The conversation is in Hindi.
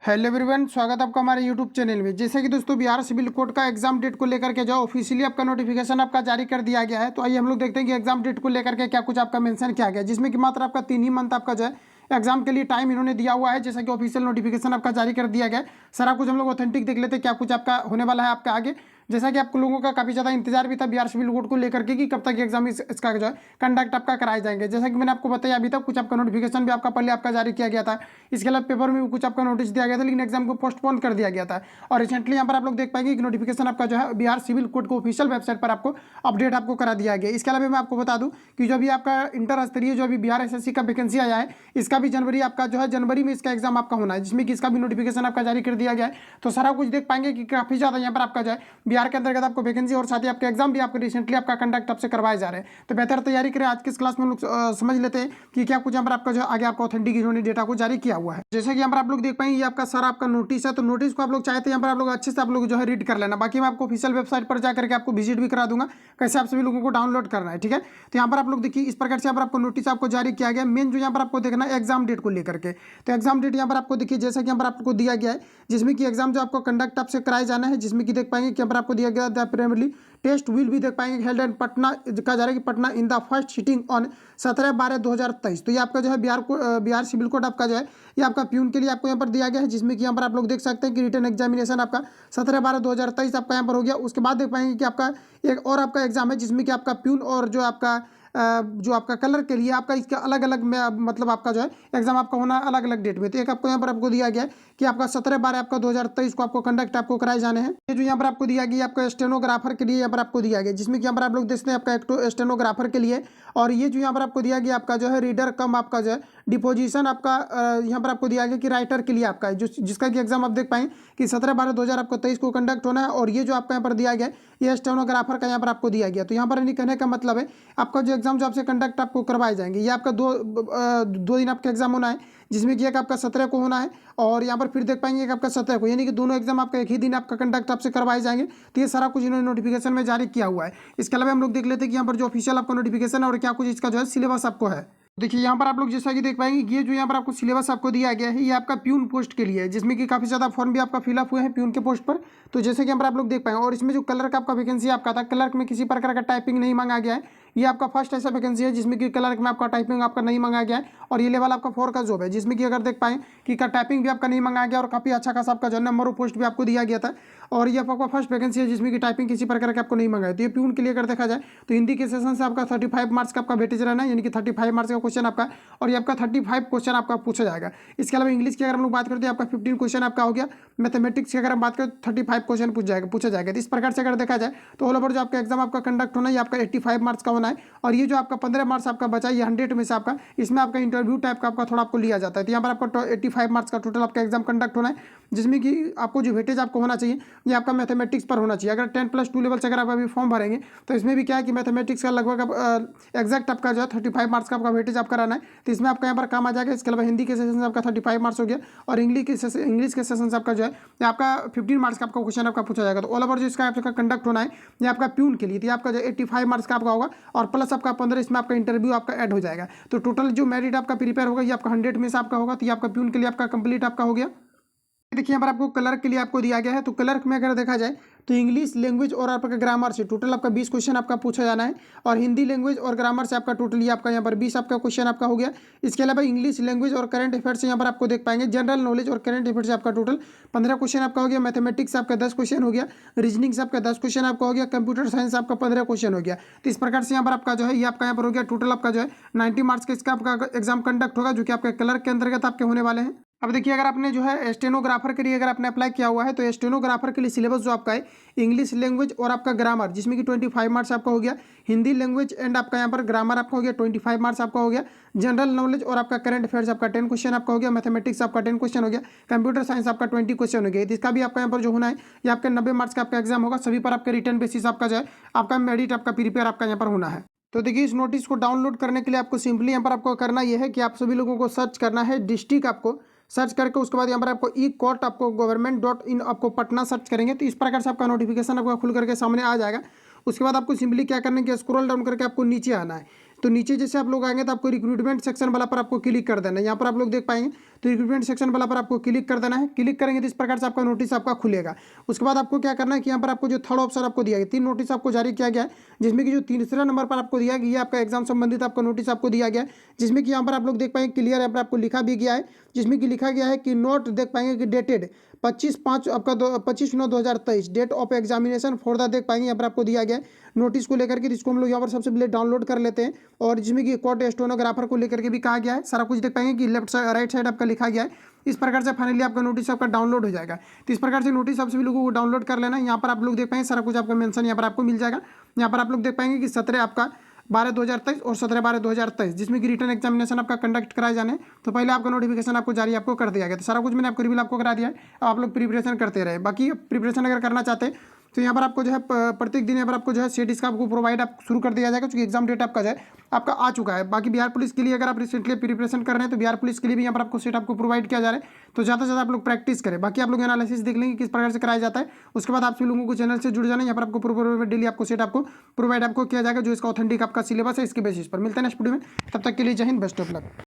हेलो एवरीवन, स्वागत है आपका हमारे यूट्यूब चैनल में। जैसे कि दोस्तों बिहार सिविल कोड का एग्जाम डेट को लेकर के जो ऑफिशियली आपका नोटिफिकेशन आपका जारी कर दिया गया है, तो आइए हम लोग देखते हैं कि एग्जाम डेट को लेकर के क्या कुछ आपका मेंशन किया गया है, जिसमें कि मात्र आपका 3 ही मंथ आपका जो है एग्जाम के लिए टाइम इन्होंने दिया हुआ है। जैसा कि ऑफिशियल नोटिफिकेशन आपका जारी कर दिया गया है। सारा कुछ हम लोग ऑथेंटिक देख लेते हैं क्या कुछ आपका होने वाला है आपका आगे। जैसा कि आप लोगों का काफी ज्यादा इंतजार भी था बिहार सिविल कोड को लेकर के कि कब तक एग्जाम इसका जो है कंडक्ट आपका कराए जाएंगे। जैसा कि मैंने आपको बताया अभी तक कुछ आपका नोटिफिकेशन भी आपका पहले आपका जारी किया गया था, इसके अलावा पेपर में भी कुछ आपका नोटिस दिया गया था, लेकिन एग्जाम को पोस्टपोन कर दिया गया था। और रिसेंटली यहाँ पर आप लोग देख पाएंगे कि नोटिफिकेशन आपका जो है बिहार सिविल कोड को ऑफिशियल वेबसाइट पर आपको अपडेट आपको करा दिया गया। इसके अलावा मैं आपको बता दूं कि जो भी आपका इंटर स्तरीय जो अभी बिहार एसएससी का वैकेंसी आया है, इसका भी जनवरी आपका जो है जनवरी में इसका एग्जाम आपका होना है, जिसमें कि इसका भी नोटिफिकेशन आपका जारी कर दिया गया है। तो सारा कुछ देख पाएंगे कि काफी ज्यादा यहाँ पर आपका जो है बिहार के अंतर्गत आपको वैकेंसी और साथ ही आपके एग्जाम भी आपको रिसेंटली आपका कंडक्ट आपसे करवाए जा रहे हैं। तो बेहतर तैयारी करें। आज की इस क्लास में हम लोग समझ लेते हैं कि क्या कुछ यहाँ पर आपका जो आगे आपका ऑथेंटिक इन्होंने डेटा को जारी किया हुआ है। जैसे कि यहाँ पर आप लोग देख पाएंगे ये आपका सारा आपका नोटिस है। तो नोटिस को आप लोग चाहते हैं यहाँ पर आप लोग अच्छे से आप लोग जो है रीड कर लेना। बाकी मैं आपको ऑफिशियल वेबसाइट पर जाकर के आपको विजिट भी करा दूंगा कैसे आप सभी लोगों को डाउनलोड करना है, ठीक है। तो यहाँ पर आप लोग देखिए इस प्रकार से यहाँ पर आपको नोटिस आपको जारी किया गया। मेन जो यहाँ पर आपको देखना है एग्जाम डेट को लेकर के, तो एग्जाम डेट यहाँ पर आपको देखिए जैसा कि यहाँ पर आपको दिया गया है, जिसमें कि एग्जाम जो आपको कंडक्ट आपसे कराया जाना है, जिसमें कि देख पाएंगे कि यहाँ पर आपको दिया गया द प्राइमरी टेस्ट विल भी देख पाएंगे हेल्ड एंड पटना कहा जा रहा है कि Patna in the first sitting on 17/12/2023। तो ये आपका जो है बिहार सिविल कोड आपका जो है ये आपका प्यून के लिए आपको यहाँ पर दिया गया है, जिसमें कि यहाँ पर आप लोग देख सकते हैं कि रिटन एग्जामिनेशन आपका 17/12/2023 आपका यहाँ पर हो गया। उसके बाद देख पाएंगे कि आपका एक और आपका एग्जाम है, जिसमें कि आपका प्यून और जो आपका कलर के लिए आपका इसका अलग अलग मतलब आपका जो है एग्जाम आपका होना है अलग अलग डेट में। तो एक आपको यहाँ पर आपको दिया गया है कि आपका 17/12 आपका 2023 को आपको कंडक्ट आपको कराए जाने हैं। ये जो यहाँ पर आपको दिया गया आपका स्टेनोग्राफर के लिए यहाँ पर आपको दिया गया, जिसमें कि यहाँ पर आप लोग देखते हैं आपका एक स्टेनोग्राफर के लिए। और ये जो यहाँ पर आपको दिया गया आपका जो है रीडर कम आपका जो है डिपोजिशन आपका यहाँ पर आपको दिया गया कि राइटर के लिए आपका है, जो जिसका कि एग्जाम आप देख पाएंगे कि 17/12/2023 को कंडक्ट होना है। और ये जो आपका यहाँ पर दिया गया ये स्टेनोग्राफर का यहाँ पर आपको दिया गया। तो यहाँ पर कहने का मतलब है आपका जो एग्जाम जो आपसे कंडक्ट आपको करवाए जाएंगे, ये आपका दो दिन आपका एग्जाम होना है, जिसमें कि एक आपका 17 को होना है और यहाँ पर फिर देख पाएंगे एक आपका 17 को, यानी कि दोनों एग्जाम आपका एक ही दिन आपका कंडक्ट आपसे करवाए जाएंगे। तो ये सारा कुछ इन्होंने नोटिफिकेशन में जारी किया हुआ है। इसके अलावा हम लोग देख लेते हैं कि यहाँ पर जो ऑफिशियल आपका नोटिफिकेशन है और क्या कुछ इसका जो है सिलेबस आपको है। देखिए यहाँ पर आप लोग जैसा कि देख पाएंगे ये जो यहाँ पर आपको सिलेबस आपको दिया गया है ये आपका प्यून पोस्ट के लिए है, जिसमें कि काफी ज्यादा फॉर्म भी आपका फिलअप हुए हैं प्यून के पोस्ट पर। तो जैसे कि यहाँ पर आप लोग देख पाएंगे और इसमें जो क्लर्क आपका वैकेंसी आपका था, क्लर्क में किसी प्रकार का टाइपिंग नहीं मांगा गया है। ये आपका फर्स्ट ऐसा वैकेंसी है जिसमें कि क्लर्क में आपका टाइपिंग आपका नहीं मांगा गया है। और ये लेवल आपका 4 का जॉब है, जिसमें कि अगर देख पाएं कि टाइपिंग भी आपका नहीं मांगा गया और काफी अच्छा खासा आपका जो नंबर ऑफ पोस्ट भी आपको दिया गया था। और ये आपका फर्स्ट वैकेंसी है जिसमें कि टाइपिंग किसी प्रकार का आपको नहीं मांगा है। तो ये प्यून के लिए अगर देखा जाए तो हिंदी के सेशन से आपका 35 मार्क्स का आपका वेटेज रहना है, यानी कि 35 मार्क्स का क्वेश्चन आपका, और ये आपका 35 क्वेश्चन आपका पूछा जाएगा। इसके अलावा इंग्लिश की अगर हम लोग बात करते हैं आपका 15 क्वेश्चन आपका हो गया। मैथमेटिक्स की अगर हम बात करें तो 35 क्वेश्चन पूछा जाएगा। तो इस प्रकार से अगर देखा जाए तो ऑल ओवर जो आपका एग्जाम आपका कंडक्ट होना है ये आपका 85 मार्क्स का होना है। और ये जो आपका 15 मार्क्स आपका बचा है ये 100 में से आपका इसमें आपका इंटरव्यू टाइप का आपका थोड़ा आपको लिया जाता है। तो यहाँ पर आपका 85 मार्क्स का टोटल आपका एग्जाम कंडक्ट होना है, जिसमें कि आपको जो वेटेज आपको होना चाहिए ये आपका मैथमेटिक्स पर होना चाहिए। अगर 10+2 लेवल से अगर आप अभी फॉर्म भरेंगे तो इसमें भी क्या है कि मैथमेटिक्स का लगभग एग्जैक्ट आपका जो है 35 मार्क्स का आपका वेटेज आपका रहना है। तो इसमें आपका यहाँ पर काम आ जाएगा। इसके अलावा हिंदी के सेशन से आपका 35 मार्क्स हो गया और इंग्लिश के सेशन से आपका जो है आपका 15 मार्क्स का आपका क्वेश्चन आपका पूछा जाएगा। तो ऑल ओवर जो इसका आपका कंडक्ट होना है ये आपका प्यून के लिए, तो आपका जो 85 मार्क्स का आपका होगा और प्लस आपका 15 इसमें आपका इंटरव्यू आपका ऐड हो जाएगा। तो टोटल जो मेरिट आपका प्रिपेयर होगा ये आपका 100 में से आपका होगा। तो ये आपका प्यून के लिए आपका कंप्लीट आपका हो गया। देखिए यहाँ पर आपको क्लर्क के लिए आपको दिया गया है। तो क्लर्क में अगर देखा जाए तो इंग्लिश लैंग्वेज और आपका ग्रामर से टोटल आपका 20 क्वेश्चन आपका पूछा जाना है। और हिंदी लैंग्वेज और ग्रामर से आपका टोटली आपका यहाँ पर 20 आपका क्वेश्चन आपका हो गया। इसके अलावा इंग्लिश लैंग्वेज और करंट अफेयर्स से यहाँ पर आपको देख पाएंगे जनरल नॉलेज और करंट अफेयर्स से आपका टोटल 15 क्वेश्चन आपका हो गया। मैथमेटिक्स आपका 10 क्वेश्चन हो गया। रीजनिंग से आपका 10 क्वेश्चन आपका हो गया। कंप्यूटर साइंस आपका 15 क्वेश्चन हो गया। तो इस प्रकार से यहाँ पर आपका जो है ये आपका यहाँ पर हो गया टोटल आपका जो है 90 मार्क्स का इसका आपका एग्जाम कंडक्ट होगा, जो कि आपके क्लर्क के अंतर्गत आपके होने वाले हैं। अब देखिए अगर आपने जो है स्टेनोग्राफर के लिए अगर आपने अप्लाई किया हुआ है तो स्टेनोग्राफर के लिए सिलेबस जो आपका है इंग्लिश लैंग्वेज और आपका ग्रामर, जिसमें कि 25 मार्क्स आपका हो गया। हिंदी लैंग्वेज एंड आपका यहाँ पर ग्रामर आपका हो गया 25 मार्क्स आपका हो गया। जनरल नॉलेज और आपका करंट अफेयर्स आपका 10 क्वेश्चन आपका हो गया। मैथमेटिक्स आपका 10 क्वेश्चन हो गया। कंप्यूटर साइंस आपका 20 क्वेश्चन हो गया। इसका भी आपका यहाँ पर जो होना है ये आपका 90 मार्क्स का आपका एग्जाम होगा। सभी पर आपका रिटर्न बेसिस आपका जो है आपका मेरिट आपका प्रिपेयर आपका यहाँ पर होना है। तो देखिए इस नोटिस को डाउनलोड करने के लिए आपको सिंपली यहाँ पर आपको करना यह है कि आप सभी लोगों को सर्च करना है डिस्ट्रिक्ट, आपको सर्च करके उसके बाद यहाँ पर आपको ई-कोर्ट आपको government.in आपको पटना सर्च करेंगे तो इस प्रकार से आपका नोटिफिकेशन आपका खुल करके सामने आ जाएगा। उसके बाद आपको सिंपली क्या करना है कि स्क्रॉल डाउन करके आपको नीचे आना है। तो नीचे जैसे आप लोग आएंगे तो आपको रिक्रूटमेंट सेक्शन वाला पर आपको क्लिक कर देना है। यहाँ पर आप लोग देख पाएंगे तो रिक्रूटमेंट सेक्शन वाला पर आपको क्लिक कर देना है। क्लिक करेंगे तो इस प्रकार से आपका नोटिस आपका खुलेगा। उसके बाद आपको क्या करना है कि यहाँ पर आपको जो थर्ड ऑप्शन आपको दिया गया, 3 नोटिस आपको जारी किया गया है, जिसमें कि जो तीसरा नंबर पर आपको दिया गया, ये आपका एग्जाम संबंधित आपको नोटिस आपको दिया गया है, जिसमें कि यहाँ पर आप लोग देख पाएंगे क्लियर यहाँ पर आपको लिखा भी गया है, जिसमें कि लिखा गया है कि नोट देख पाएंगे कि डेटेड 25/5 आपका 25/9/2023 date of examination for the देख पाएंगे यहाँ पर आपको दिया गया है नोटिस को लेकर के, जिसको हम लोग यहाँ पर सबसे पहले डाउनलोड कर लेते हैं। और जिसमें कि कोर्ट स्टेनोग्राफर को लेकर के भी कहा गया है, सारा कुछ देख पाएंगे कि लेफ्ट साइड राइट साइड आपका लिखा गया है। इस प्रकार से फाइनली आपका नोटिस आपका डाउनलोड हो जाएगा। तो इस प्रकार से नोटिस आप सभी लोगों को डाउनलोड कर लेना है। यहाँ पर आप लोग देख पाएंगे सारा कुछ आपका मेंशन यहाँ पर आपको मिल जाएगा। यहाँ पर आप लोग देख पाएंगे कि 17 आपका 12/2023 और 17/12/2023 जिसमें कि रिटर्न एग्जामिनेशन आपका कंडक्ट कराए जाने, तो पहले आपका नोटिफिकेशन आपको जारी आपको कर दिया गया। तो सारा कुछ मैंने आपको रिवील आपको करा दिया है। अब आप लोग प्रिपरेशन करते रहे। बाकी प्रिपरेशन अगर करना चाहते हैं तो यहाँ पर आपको जो है प्रत्येक दिन यहाँ पर आपको जो है सेट इसका आपको प्रोवाइड आप शुरू कर दिया जाएगा, क्योंकि एग्जाम डेट आपका जो है आपका आ चुका है। बाकी बिहार पुलिस के लिए अगर आप रिसेंटली प्रिपरेशन कर रहे हैं तो बिहार पुलिस के लिए भी यहाँ पर आपको सेट आपको प्रोवाइड किया जा रहा है। तो ज़्यादा से ज़्यादा आप लोग प्रैक्टिस करें। बाकी आप लोग एनालिसिस देख लेंगे किस प्रकार से कराया जाता है। उसके बाद आप सभी लोगों को चैनल से जुड़ जाना है। यहाँ पर आपको डेली आपको सेट आपको प्रोवाइड आपको किया जाएगा, जो इसका ऑथेंटिक आपका सिलेबस है इसके बेसिस पर। मिलते हैं नेक्स्ट वीडियो में, तब तक के लिए जय हिंद, बेस्ट ऑफ लक।